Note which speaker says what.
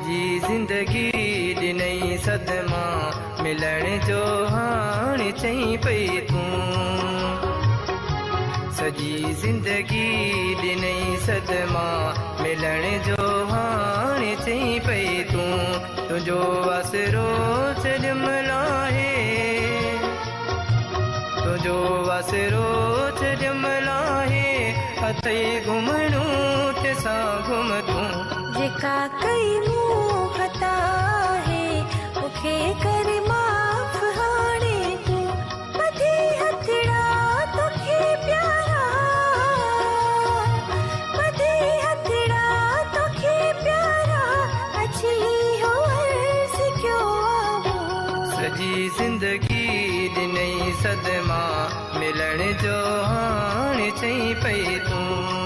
Speaker 1: सजी ज़िंदगी ॾिनई सदमा मिलण जो हाणे चई पई तूं। सजी ज़िंदगी ॾिनई सदमा मिलण जो हाणे चई पई तूं। तुंहिंजो आसरो छॾियलु आहे, तुंहिंजो आसरो छॾियलु आहे, अथई घुमणो तंहिंसां घुम तूं।
Speaker 2: जेका कई मूं ख़ता आहे मूंखे कर माफ़ हाणे तूं। ॿधी हथड़ा तोखे प्यारा, ॿधी हथड़ा तोखे प्यारा, अची हो अर्ज़ कयो आहे।
Speaker 1: सजी ज़िंदगी ॾिनई सदमा मिलण जो हाणे चई पई तूं।